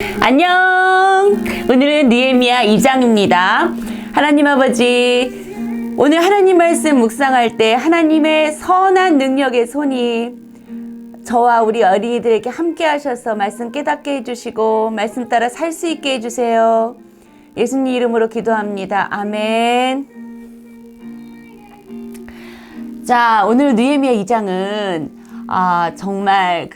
안녕. 오늘은 느헤미야 2장입니다. 하나님 아버지, 오늘 하나님 말씀 묵상할 때 하나님의 선한 능력의 손이 저와 우리 어린이들에게 함께 하셔서 말씀 깨닫게 해주시고 말씀 따라 살 수 있게 해주세요. 예수님 이름으로 기도합니다. 아멘. 자, 오늘 느헤미야 2장은 정말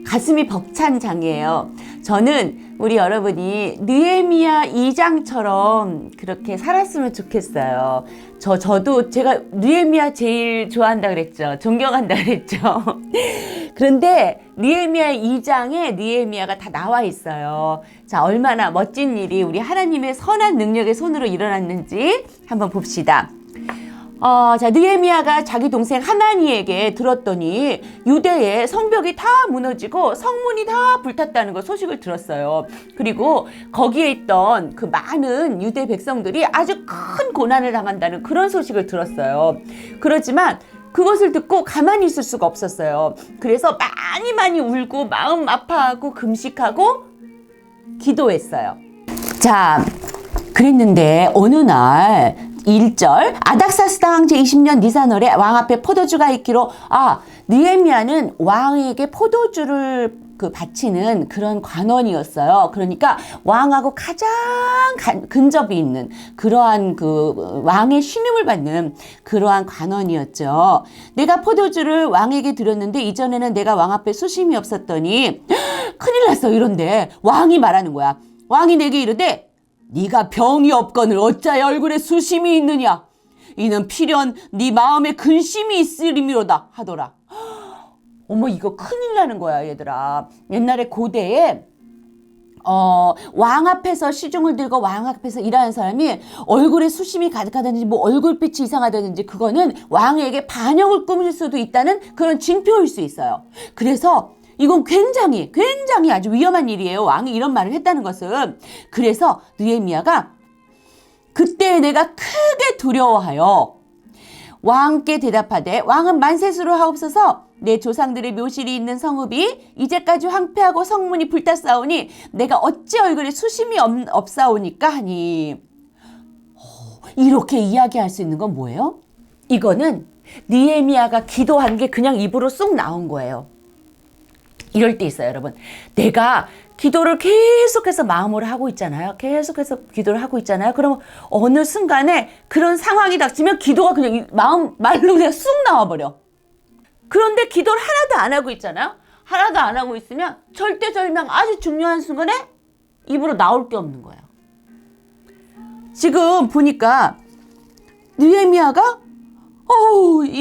가슴이 벅찬 장이에요. 저는 우리 여러분이 느헤미야 2장처럼 그렇게 살았으면 좋겠어요. 저도 제가 느헤미야 제일 좋아한다 그랬죠. 존경한다 그랬죠. 그런데 느헤미야 2장에 느헤미야가 다 나와 있어요. 자, 얼마나 멋진 일이 우리 하나님의 선한 능력의 손으로 일어났는지 한번 봅시다. 자, 느헤미야가 자기 동생 하나니에게 들었더니 유대의 성벽이 다 무너지고 성문이 다 불탔다는 거 소식을 들었어요. 그리고 거기에 있던 그 많은 유대 백성들이 아주 큰 고난을 당한다는 그런 소식을 들었어요. 그렇지만 그것을 듣고 가만히 있을 수가 없었어요. 그래서 많이 울고 마음 아파하고 금식하고 기도했어요. 자, 그랬는데 어느 날 1절 아닥사스다 왕 제20년 니산월에 왕 앞에 포도주가 있기로 느헤미야는 왕에게 포도주를 바치는 그런 관원이었어요. 그러니까 왕하고 가장 근접이 있는 그러한 왕의 신임을 받는 그러한 관원이었죠. 내가 포도주를 왕에게 드렸는데 이전에는 내가 왕 앞에 수심이 없었더니 큰일 났어. 이런데 왕이 말하는 거야. 왕이 내게 이르되 네가 병이 없거늘 어찌하여 얼굴에 수심이 있느냐? 이는 필연 네 마음에 근심이 있으림이로다 하더라. 어머, 이거 큰일 나는 거야, 얘들아. 옛날에 고대에 왕 앞에서 시중을 들고 왕 앞에서 일하는 사람이 얼굴에 수심이 가득하다든지 뭐 얼굴빛이 이상하다든지 그거는 왕에게 반역을 꾸밀 수도 있다는 그런 징표일 수 있어요. 그래서 이건 굉장히 아주 위험한 일이에요. 왕이 이런 말을 했다는 것은. 그래서 느헤미야가 그때 내가 크게 두려워하여 왕께 대답하되 왕은 만세수로 하옵소서. 내 조상들의 묘실이 있는 성읍이 이제까지 황폐하고 성문이 불탔사오니 내가 어찌 얼굴에 수심이 없사오니까 하니. 이렇게 이야기할 수 있는 건 뭐예요? 이거는 느헤미야가 기도한 게 그냥 입으로 쏙 나온 거예요. 이럴 때 있어요, 여러분. 내가 기도를 계속해서 마음으로 하고 있잖아요. 계속해서 기도를 하고 있잖아요. 그러면 어느 순간에 그런 상황이 닥치면 기도가 그냥 말로 그냥 쑥 나와버려. 그런데 기도를 하나도 안 하고 있잖아요. 하나도 안 하고 있으면 절대절명 아주 중요한 순간에 입으로 나올 게 없는 거예요. 지금 보니까 느헤미야가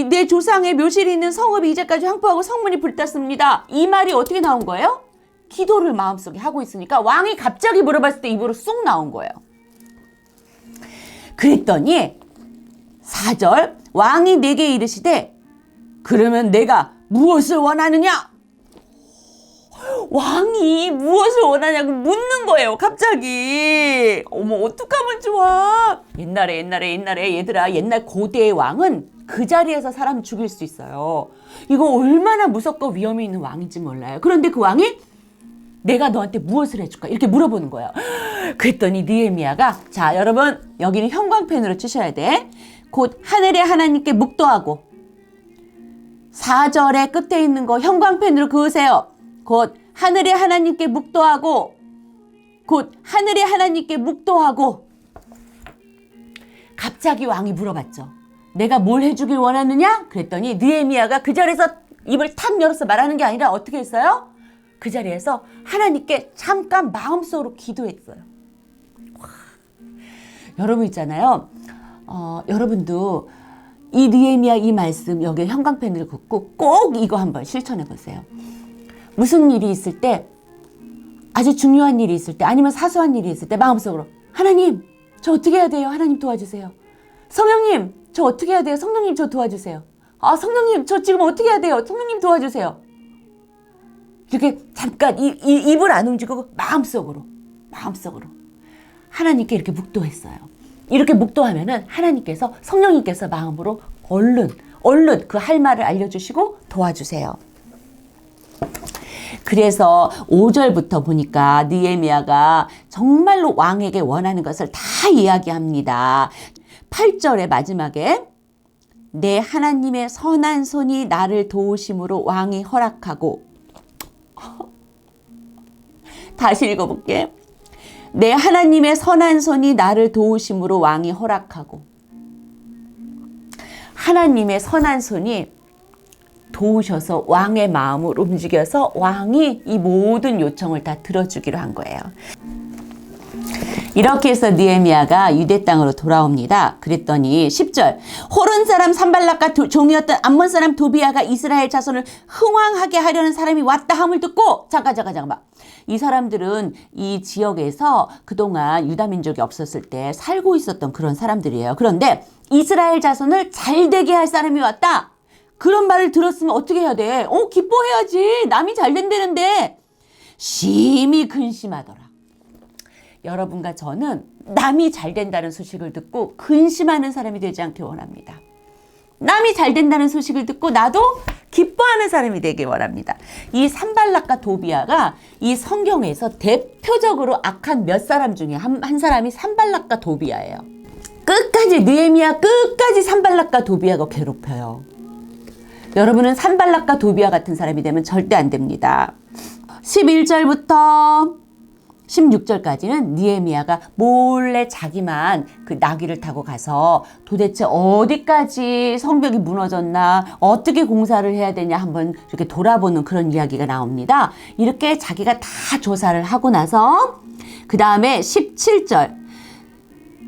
내 조상의 묘실이 있는 성읍이 이제까지 황폐하고 성문이 불탔습니다. 이 말이 어떻게 나온 거예요? 기도를 마음속에 하고 있으니까 왕이 갑자기 물어봤을 때 입으로 쏙 나온 거예요. 그랬더니 4절 왕이 내게 이르시되 그러면 내가 무엇을 원하느냐? 왕이 무엇을 원하냐고 묻는 거예요, 갑자기. 어머, 어떡하면 좋아. 옛날에 얘들아, 옛날 고대의 왕은 그 자리에서 사람 죽일 수 있어요. 이거 얼마나 무섭고 위험이 있는 왕인지 몰라요. 그런데 그 왕이 내가 너한테 무엇을 해줄까? 이렇게 물어보는 거예요. 그랬더니 느헤미야가, 자, 여러분, 여기는 형광펜으로 치셔야 돼. 곧 하늘의 하나님께 묵도하고 4절의 끝에 있는 거 형광펜으로 그으세요. 곧 하늘의 하나님께 묵도하고 곧 하늘의 하나님께 묵도하고. 갑자기 왕이 물어봤죠. 내가 뭘 해주길 원하느냐? 그랬더니 느헤미야가 그 자리에서 입을 탁 열어서 말하는 게 아니라 어떻게 했어요? 그 자리에서 하나님께 잠깐 마음속으로 기도했어요. 여러분 있잖아요. 여러분도 이 느헤미야 이 말씀 여기에 형광펜을 긋고 꼭 이거 한번 실천해 보세요. 무슨 일이 있을 때, 아주 중요한 일이 있을 때, 아니면 사소한 일이 있을 때 마음속으로 하나님, 저 어떻게 해야 돼요? 하나님 도와주세요. 성령님, 저 어떻게 해야 돼요? 성령님, 저 도와주세요. 성령님, 저 지금 어떻게 해야 돼요? 성령님 도와주세요. 이렇게 잠깐 입을 안 움직이고 마음속으로 하나님께 이렇게 묵도했어요. 이렇게 묵도하면은 하나님께서, 성령님께서 마음으로 얼른 그 할 말을 알려주시고 도와주세요. 그래서 5절부터 보니까 느헤미야가 정말로 왕에게 원하는 것을 다 이야기합니다. 8절의 마지막에 내 하나님의 선한 손이 나를 도우심으로 왕이 허락하고 다시 읽어볼게. 내 하나님의 선한 손이 나를 도우심으로 왕이 허락하고 하나님의 선한 손이 도우셔서 왕의 마음을 움직여서 왕이 이 모든 요청을 다 들어주기로 한 거예요. 이렇게 해서 느헤미야가 유대 땅으로 돌아옵니다. 그랬더니 10절 호른 사람 산발락과 종이었던 암몬 사람 도비야가 이스라엘 자손을 흥왕하게 하려는 사람이 왔다 함을 듣고 잠깐만 이 사람들은 이 지역에서 그동안 유다 민족이 없었을 때 살고 있었던 그런 사람들이에요. 그런데 이스라엘 자손을 잘되게 할 사람이 왔다. 그런 말을 들었으면 어떻게 해야 돼? 기뻐해야지. 남이 잘 된다는데 심히 근심하더라. 여러분과 저는 남이 잘 된다는 소식을 듣고 근심하는 사람이 되지 않길 원합니다. 남이 잘 된다는 소식을 듣고 나도 기뻐하는 사람이 되길 원합니다. 이 산발락과 도비야가 이 성경에서 대표적으로 악한 몇 사람 중에 한 사람이 산발락과 도비야예요. 끝까지 느헤미야 끝까지 산발락과 도비야가 괴롭혀요. 여러분은 산발락과 도비야 같은 사람이 되면 절대 안 됩니다. 11절부터 16절까지는 느헤미야가 몰래 자기만 그 나귀를 타고 가서 도대체 어디까지 성벽이 무너졌나 어떻게 공사를 해야 되냐 한번 이렇게 돌아보는 그런 이야기가 나옵니다. 이렇게 자기가 다 조사를 하고 나서 그 다음에 17절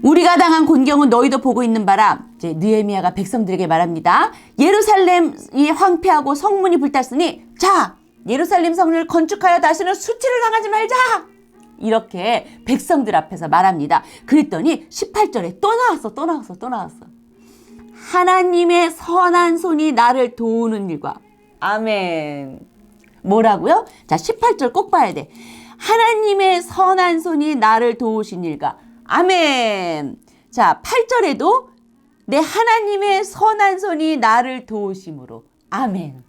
우리가 당한 곤경은 너희도 보고 있는 바라. 이제 느헤미야가 백성들에게 말합니다. 예루살렘이 황폐하고 성문이 불탔으니 자 예루살렘 성을 건축하여 다시는 수치를 당하지 말자. 이렇게 백성들 앞에서 말합니다. 그랬더니 18절에 또 나왔어. 하나님의 선한 손이 나를 도우는 일과 아멘. 뭐라고요? 자 18절 꼭 봐야 돼. 하나님의 선한 손이 나를 도우신 일과 아멘. 자 8절에도 내 하나님의 선한 손이 나를 도우심으로 아멘.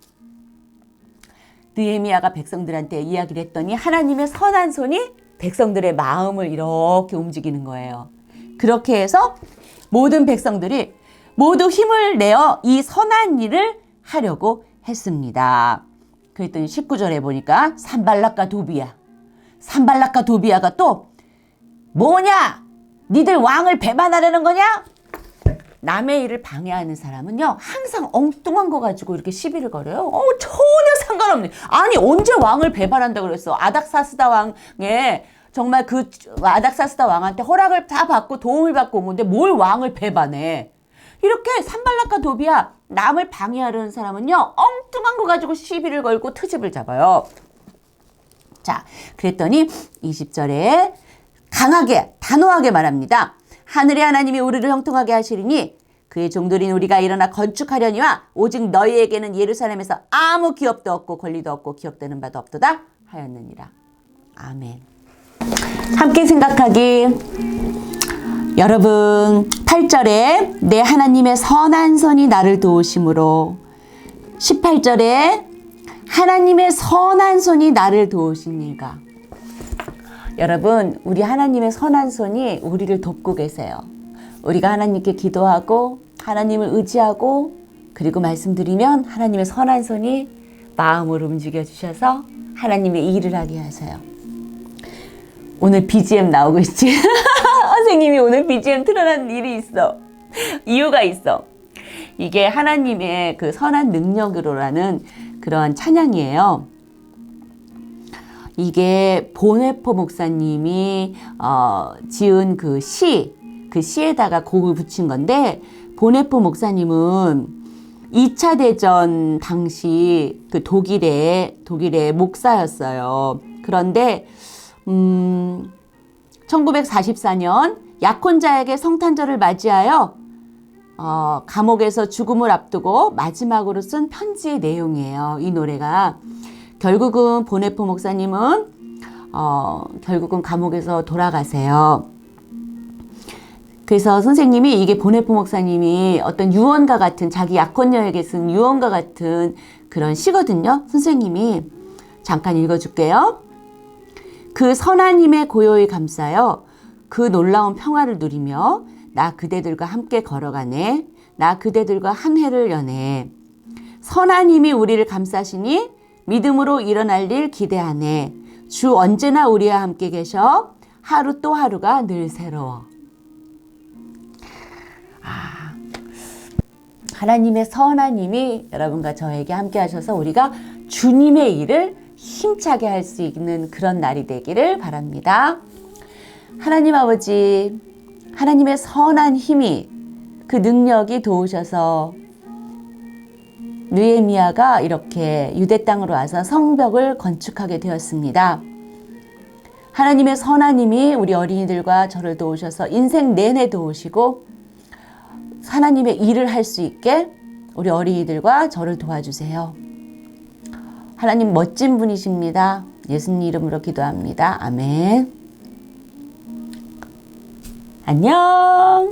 느헤미야가 백성들한테 이야기를 했더니 하나님의 선한 손이 백성들의 마음을 이렇게 움직이는 거예요. 그렇게 해서 모든 백성들이 모두 힘을 내어 이 선한 일을 하려고 했습니다. 그랬더니 19절에 보니까 산발락과 도비야가 또 뭐냐? 니들 왕을 배반하려는 거냐? 남의 일을 방해하는 사람은요 항상 엉뚱한 거 가지고 이렇게 시비를 걸어요. 전혀 상관없네. 아니 언제 왕을 배반한다고 그랬어? 아닥사스다 왕의 정말 그 아닥사스다 왕한테 허락을 다 받고 도움을 받고 온 건데 뭘 왕을 배반해? 이렇게 산발락과 도비야 남을 방해하려는 사람은요 엉뚱한 거 가지고 시비를 걸고 트집을 잡아요. 자 그랬더니 20절에 강하게 단호하게 말합니다. 하늘의 하나님이 우리를 형통하게 하시리니 그의 종들인 우리가 일어나 건축하려니와 오직 너희에게는 예루살렘에서 아무 기업도 없고 권리도 없고 기억되는 바도 없도다 하였느니라. 아멘. 함께 생각하기. 여러분 8절에 내 하나님의 선한 손이 나를 도우심으로 18절에 하나님의 선한 손이 나를 도우시니까 여러분 우리 하나님의 선한 손이 우리를 돕고 계세요. 우리가 하나님께 기도하고 하나님을 의지하고 그리고 말씀드리면 하나님의 선한 손이 마음을 움직여 주셔서 하나님의 일을 하게 하세요. 오늘 BGM 나오고 있지? 선생님이 오늘 BGM 틀어놨는 일이 있어. 이유가 있어. 이게 하나님의 그 선한 능력으로라는 그런 찬양이에요. 이게 보네포 목사님이 지은 그 시에다가 곡을 붙인 건데 보네포 목사님은 2차 대전 당시 그 독일의 목사였어요. 그런데 1944년 약혼자에게 성탄절을 맞이하여 감옥에서 죽음을 앞두고 마지막으로 쓴 편지의 내용이에요. 이 노래가. 결국은 보네포 목사님은 결국은 감옥에서 돌아가세요. 그래서 선생님이 이게 보네포 목사님이 어떤 유언과 같은 자기 약혼녀에게 쓴 유언과 같은 그런 시거든요. 선생님이 잠깐 읽어줄게요. 그 선한 힘에 고요히 감싸여 그 놀라운 평화를 누리며 나 그대들과 함께 걸어가네. 나 그대들과 한 해를 여네. 선한 힘이 우리를 감싸시니 믿음으로 일어날 일 기대하네. 주 언제나 우리와 함께 계셔 하루 또 하루가 늘 새로워. 하나님의 선한 힘이 여러분과 저에게 함께 하셔서 우리가 주님의 일을 힘차게 할 수 있는 그런 날이 되기를 바랍니다. 하나님 아버지, 하나님의 선한 힘이 그 능력이 도우셔서 느헤미야가 이렇게 유대 땅으로 와서 성벽을 건축하게 되었습니다. 하나님의 선한 힘이 우리 어린이들과 저를 도우셔서 인생 내내 도우시고 하나님의 일을 할 수 있게 우리 어린이들과 저를 도와주세요. 하나님 멋진 분이십니다. 예수님 이름으로 기도합니다. 아멘. 안녕.